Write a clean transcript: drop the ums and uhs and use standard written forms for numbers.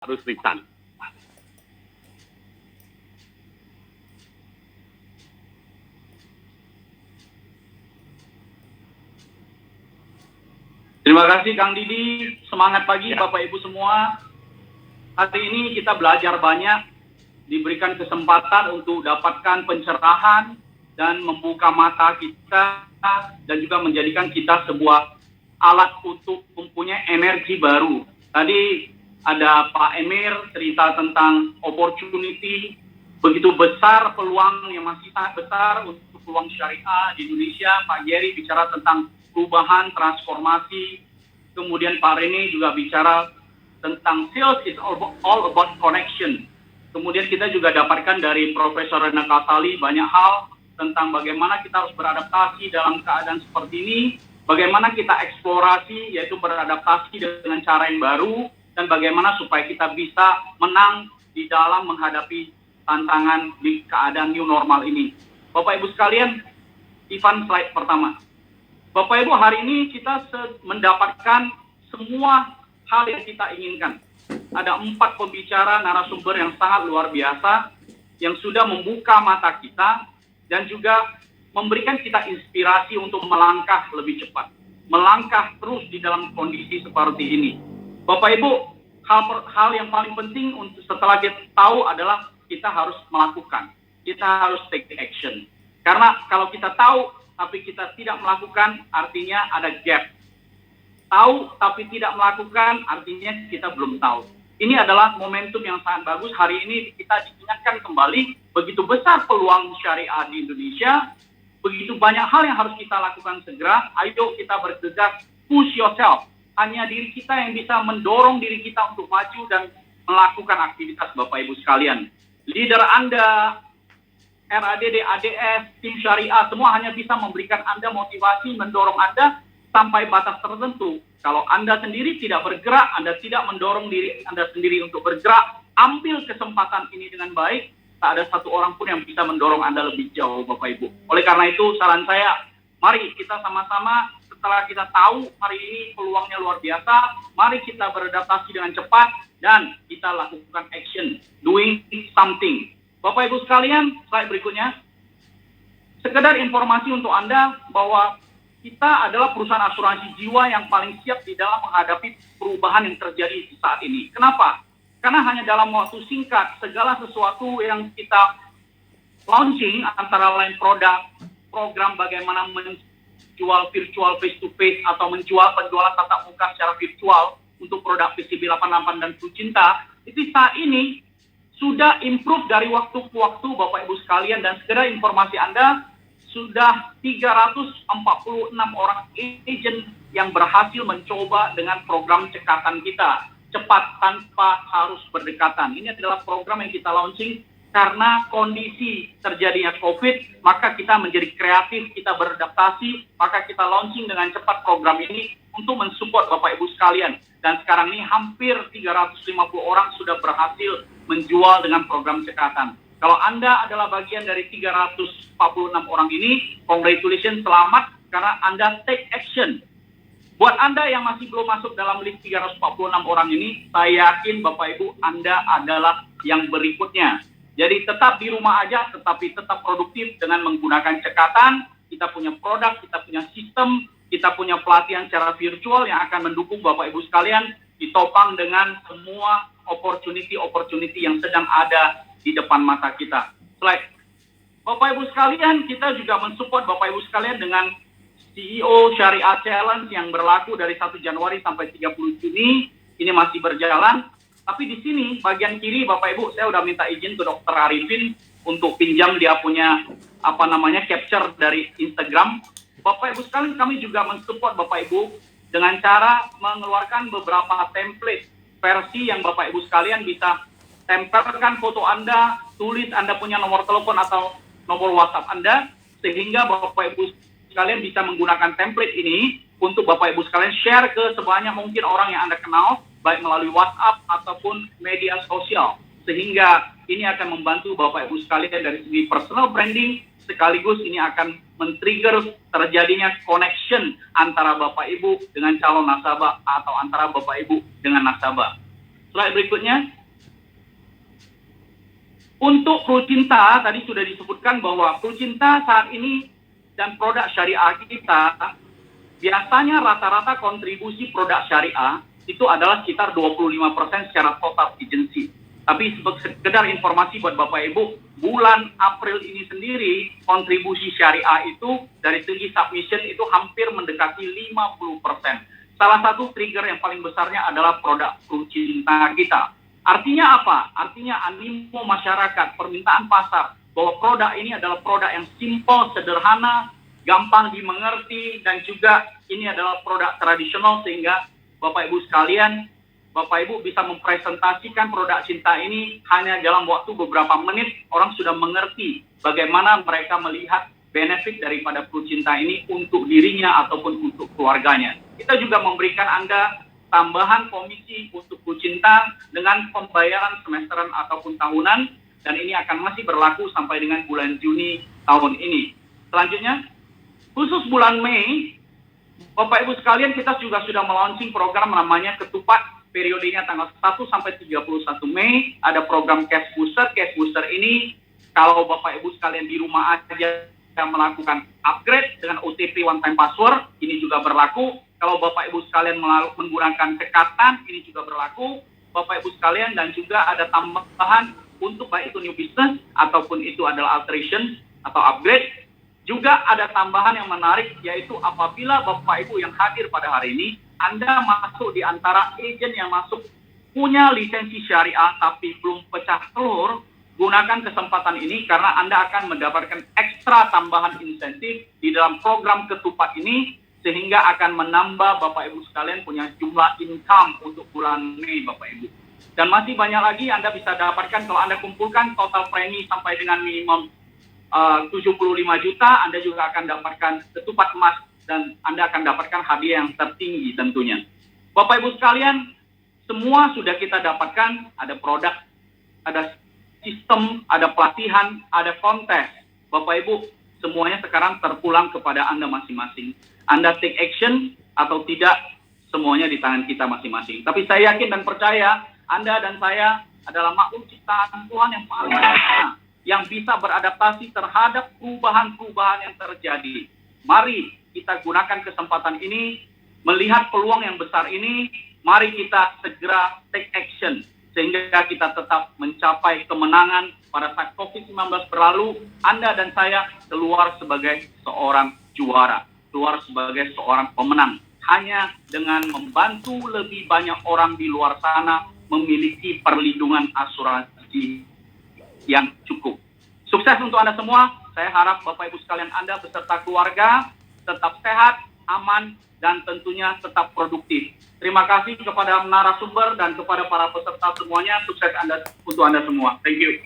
Rusrisan. Terima kasih Kang Didi, semangat pagi Bapak Ibu semua. Hari ini kita belajar banyak, diberikan kesempatan untuk dapatkan pencerahan dan membuka mata kita dan juga menjadikan kita sebuah alat untuk mempunyai energi baru. Tadi ada Pak Emir cerita tentang opportunity, begitu besar peluang yang masih sangat besar untuk peluang syariah di Indonesia. Pak Geri bicara tentang perubahan, transformasi. Kemudian Pak Rene juga bicara tentang sales is all about connection. Kemudian kita juga dapatkan dari Profesor Rena Kasali banyak hal tentang bagaimana kita harus beradaptasi dalam keadaan seperti ini, bagaimana kita eksplorasi, yaitu beradaptasi dengan cara yang baru, dan bagaimana supaya kita bisa menang di dalam menghadapi tantangan di keadaan new normal ini. Bapak Ibu sekalian, Ivan slide pertama. Bapak Ibu, hari ini kita mendapatkan semua hal yang kita inginkan. Ada 4 pembicara narasumber yang sangat luar biasa, yang sudah membuka mata kita, dan juga memberikan kita inspirasi untuk melangkah lebih cepat. Melangkah terus di dalam kondisi seperti ini. Bapak Ibu, hal yang paling penting untuk setelah kita tahu adalah kita harus melakukan. Kita harus take action. Karena kalau kita tahu, tapi kita tidak melakukan, artinya ada gap. Tahu tapi tidak melakukan, artinya kita belum tahu. Ini adalah momentum yang sangat bagus. Hari ini kita diingatkan kembali, begitu besar peluang syariah di Indonesia, begitu banyak hal yang harus kita lakukan segera. Ayo kita bergegas, push yourself. Hanya diri kita yang bisa mendorong diri kita untuk maju dan melakukan aktivitas Bapak Ibu sekalian. Leader Anda, RADD, ADS, tim syariah, semua hanya bisa memberikan Anda motivasi, mendorong Anda sampai batas tertentu. Kalau Anda sendiri tidak bergerak, Anda tidak mendorong diri Anda sendiri untuk bergerak, ambil kesempatan ini dengan baik, tak ada satu orang pun yang bisa mendorong Anda lebih jauh, Bapak Ibu. Oleh karena itu, saran saya, mari kita sama-sama, setelah kita tahu hari ini peluangnya luar biasa, mari kita beradaptasi dengan cepat, dan kita lakukan action, doing something. Bapak Ibu sekalian, slide berikutnya. Sekedar informasi untuk Anda bahwa kita adalah perusahaan asuransi jiwa yang paling siap di dalam menghadapi perubahan yang terjadi saat ini. Kenapa? Karena hanya dalam waktu singkat, segala sesuatu yang kita launching, antara lain produk, program bagaimana menjual virtual face-to-face atau menjual penjualan tatap muka secara virtual untuk produk PCB 88 dan Flu Cinta, itu saat ini sudah improve dari waktu ke waktu, Bapak Ibu sekalian. Dan sekedar informasi Anda, sudah 346 orang agent yang berhasil mencoba dengan program cekatan kita. Cepat tanpa harus berdekatan. Ini adalah program yang kita launching karena kondisi terjadinya COVID, maka kita menjadi kreatif, kita beradaptasi, maka kita launching dengan cepat program ini untuk mensupport Bapak Ibu sekalian. Dan sekarang ini hampir 350 orang sudah berhasil menjual dengan program cekatan. Kalau Anda adalah bagian dari 346 orang ini, congratulations, selamat, karena Anda take action. Buat Anda yang masih belum masuk dalam list 346 orang ini, saya yakin Bapak Ibu Anda adalah yang berikutnya. Jadi tetap di rumah aja, tetapi tetap produktif dengan menggunakan cekatan. Kita punya produk, kita punya sistem, kita punya pelatihan secara virtual yang akan mendukung Bapak Ibu sekalian, ditopang dengan semua opportunity yang sedang ada di depan mata kita. Slide. Bapak Ibu sekalian, kita juga mensupport Bapak Ibu sekalian dengan CEO Syariah Challenge yang berlaku dari 1 Januari sampai 30 Juni. Ini masih berjalan. Tapi di sini, bagian kiri Bapak Ibu, saya udah minta izin ke Dr. Arifin untuk pinjam dia punya capture dari Instagram. Bapak Ibu sekalian, kami juga mensupport Bapak Ibu dengan cara mengeluarkan beberapa template versi yang Bapak Ibu sekalian bisa tempelkan foto Anda, tulis Anda punya nomor telepon atau nomor WhatsApp Anda, sehingga Bapak Ibu sekalian bisa menggunakan template ini untuk Bapak Ibu sekalian share ke sebanyak mungkin orang yang Anda kenal, baik melalui WhatsApp ataupun media sosial. Sehingga ini akan membantu Bapak Ibu sekalian dari segi personal branding, sekaligus ini akan men-trigger terjadinya connection antara Bapak Ibu dengan calon nasabah atau antara Bapak Ibu dengan nasabah. Slide berikutnya. Untuk Prucinta, tadi sudah disebutkan bahwa Prucinta saat ini dan produk syariah kita, biasanya rata-rata kontribusi produk syariah itu adalah sekitar 25% secara total agency. Tapi sekedar informasi buat Bapak Ibu, bulan April ini sendiri, kontribusi syariah itu dari segi submission itu hampir mendekati 50%. Salah satu trigger yang paling besarnya adalah produk Prucinta kita. Artinya apa? Artinya animo masyarakat, permintaan pasar, bahwa produk ini adalah produk yang simple, sederhana, gampang dimengerti, dan juga ini adalah produk tradisional sehingga Bapak Ibu sekalian, Bapak Ibu bisa mempresentasikan produk cinta ini hanya dalam waktu beberapa menit, orang sudah mengerti bagaimana mereka melihat benefit daripada Prucinta ini untuk dirinya ataupun untuk keluarganya. Kita juga memberikan Anda tambahan komisi untuk Prucinta dengan pembayaran semesteran ataupun tahunan, dan ini akan masih berlaku sampai dengan bulan Juni tahun ini. Selanjutnya, khusus bulan Mei, Bapak Ibu sekalian, kita juga sudah melaunching program namanya Ketupat, periodenya tanggal 1 sampai 31 Mei, ada program Cash Booster. Cash Booster ini, kalau Bapak Ibu sekalian di rumah aja melakukan upgrade dengan OTP one time password, ini juga berlaku. Kalau Bapak Ibu sekalian menggunakan cekatan, ini juga berlaku. Bapak Ibu sekalian, dan juga ada tambahan untuk baik itu new business ataupun itu adalah alteration atau upgrade. Juga ada tambahan yang menarik, yaitu apabila Bapak Ibu yang hadir pada hari ini, Anda masuk di antara agen yang masuk punya lisensi syariah tapi belum pecah telur, gunakan kesempatan ini karena Anda akan mendapatkan ekstra tambahan insentif di dalam program Ketupat ini, sehingga akan menambah Bapak Ibu sekalian punya jumlah income untuk bulan Mei, Bapak Ibu. Dan masih banyak lagi Anda bisa dapatkan kalau Anda kumpulkan total premi sampai dengan minimum 75 juta, Anda juga akan dapatkan ketupat emas dan Anda akan dapatkan hadiah yang tertinggi tentunya. Bapak Ibu sekalian, semua sudah kita dapatkan, ada produk, ada sistem, ada pelatihan, ada kontes. Bapak Ibu, semuanya sekarang terpulang kepada Anda masing-masing. Anda take action atau tidak, semuanya di tangan kita masing-masing. Tapi saya yakin dan percaya, Anda dan saya adalah makhluk ciptaan Tuhan yang paling sempurna, yang bisa beradaptasi terhadap perubahan-perubahan yang terjadi. Mari kita gunakan kesempatan ini, melihat peluang yang besar ini, mari kita segera take action, sehingga kita tetap mencapai kemenangan pada saat COVID-19 berlalu. Anda dan saya keluar sebagai seorang juara, keluar sebagai seorang pemenang, hanya dengan membantu lebih banyak orang di luar sana memiliki perlindungan asuransi yang cukup. Sukses untuk Anda semua. Saya harap Bapak Ibu sekalian Anda beserta keluarga tetap sehat, aman, dan tentunya tetap produktif. Terima kasih kepada narasumber dan kepada para peserta semuanya. Sukses untuk Anda semua. Thank you.